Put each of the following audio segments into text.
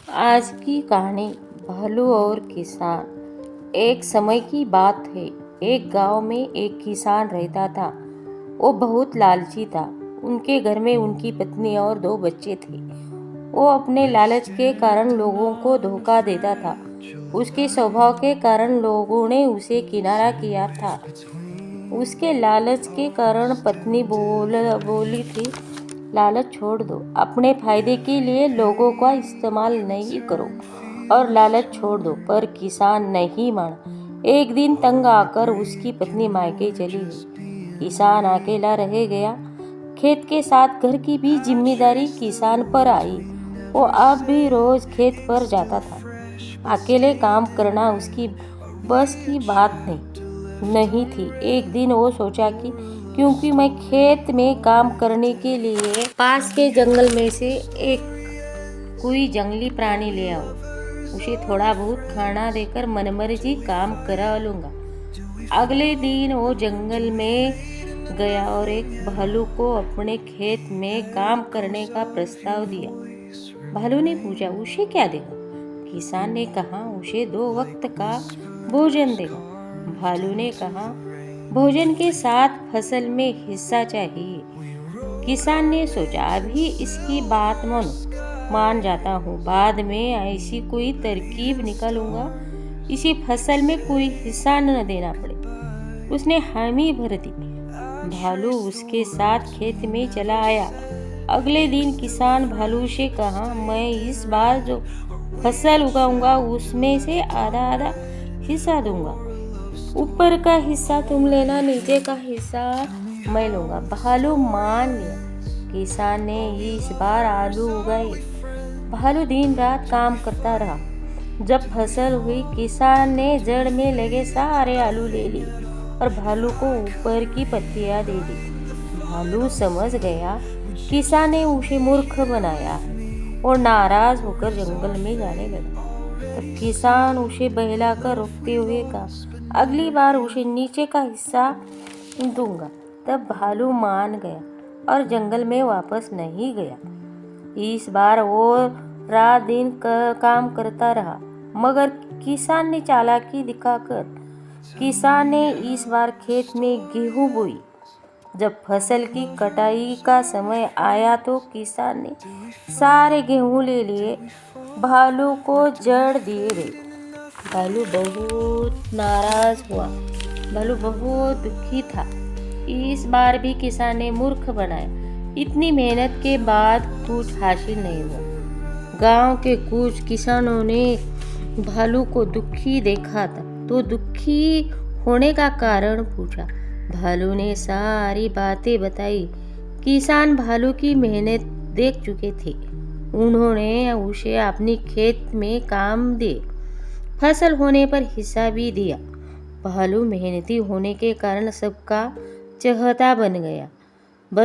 आज की कहानी भालू और किसान। एक समय की बात है। एक गांव में एक किसान रहता था। वो बहुत लालची था। उनके घर में उनकी पत्नी और 2 बच्चे थे। वो अपने लालच के कारण लोगों को धोखा देता था। उसके स्वभाव के कारण लोगों ने उसे किनारा किया था। उसके लालच के कारण पत्नी बोली थी, लालच छोड़ दो, अपने फायदे के लिए लोगों का इस्तेमाल नहीं करो और लालच छोड़ दो। पर किसान नहीं माना। एक दिन तंग आकर उसकी पत्नी मायके चली गई। किसान अकेला रह गया। खेत के साथ घर की भी जिम्मेदारी किसान पर आई। वो अब भी रोज खेत पर जाता था। अकेले काम करना उसकी बस की बात नहीं थी। एक दिन वो सोचा कि क्योंकि मैं खेत में काम करने के लिए पास के जंगल में से एक कोई जंगली प्राणी ले आऊं, उसे थोड़ा बहुत खाना देकर मनमर्जी काम करा लूंगा। अगले दिन वो जंगल में गया और एक भालू को अपने खेत में काम करने का प्रस्ताव दिया। भालू ने पूछा, उसे क्या देगा? किसान ने कहा, उसे 2 वक्त का भोजन देगा। भालू ने कहा, भोजन के साथ फसल में हिस्सा चाहिए। किसान ने सोचा, अभी इसकी बात मान जाता हूँ, बाद में ऐसी कोई तरकीब निकालूंगा इसी फसल में कोई हिस्सा न देना पड़े। उसने हामी भर दी। भालू उसके साथ खेत में चला आया। अगले दिन किसान भालू से कहा, मैं इस बार जो फसल उगाऊंगा उसमें से आधा आधा हिस्सा दूंगा। ऊपर का हिस्सा तुम लेना, नीचे का हिस्सा मैं लूंगा। भालू मान लिया। किसान ने इस बार आलू उगाए। भालू दिन रात काम करता रहा। जब फसल हुई, किसान ने जड़ में लगे सारे आलू ले लिए और भालू को ऊपर की पत्तियां दे दी। भालू समझ गया किसान ने उसे मूर्ख बनाया और नाराज होकर जंगल में जाने लगा। तब किसान उसे बहलाकर रोकते हुए कहा, अगली बार उसे नीचे का हिस्सा दूंगा। तब भालू मान गया और जंगल में वापस नहीं गया। इस बार वो रात दिन काम करता रहा, मगर किसान ने चालाकी दिखाकर किसान ने इस बार खेत में गेहूं बोई। जब फसल की कटाई का समय आया तो किसान ने सारे गेहूं ले लिए। भालू को जड़ दिए गए। भालू बहुत नाराज हुआ। भालू बहुत दुखी था। इस बार भी किसान ने मूर्ख बनाया। इतनी मेहनत के बाद कुछ हासिल नहीं हुआ। गांव के कुछ किसानों ने भालू को दुखी देखा था तो दुखी होने का कारण पूछा। भालू ने सारी बातें बताई। किसान भालू की मेहनत देख चुके थे। उन्होंने उसे अपनी खेत में काम दिए, फसल होने पर हिस्सा भी दिया। भालू मेहनती होने के कारण सबका चहेता बन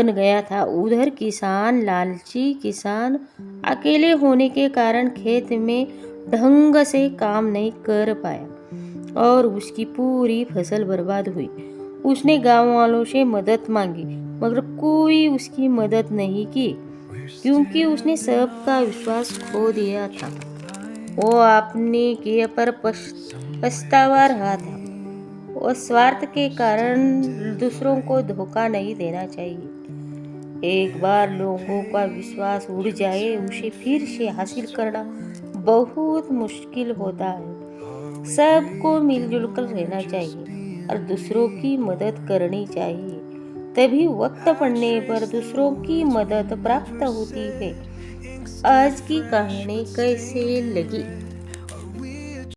गया था। उधर किसान, लालची किसान, अकेले होने के कारण खेत में ढंग से काम नहीं कर पाया और उसकी पूरी फसल बर्बाद हुई। उसने गांव वालों से मदद मांगी, मगर कोई उसकी मदद नहीं की, क्योंकि उसने सबका विश्वास खो दिया था। वो अपने किए पर पछतावा रहा था। वो स्वार्थ के कारण दूसरों को धोखा नहीं देना चाहिए। एक बार लोगों का विश्वास उड़ जाए, उसे फिर से हासिल करना बहुत मुश्किल होता है। सबको मिलजुल कर रहना चाहिए और दूसरों की मदद करनी चाहिए। तभी वक्त पड़ने पर दूसरों की मदद प्राप्त होती है। आज की कहानी कैसे लगी?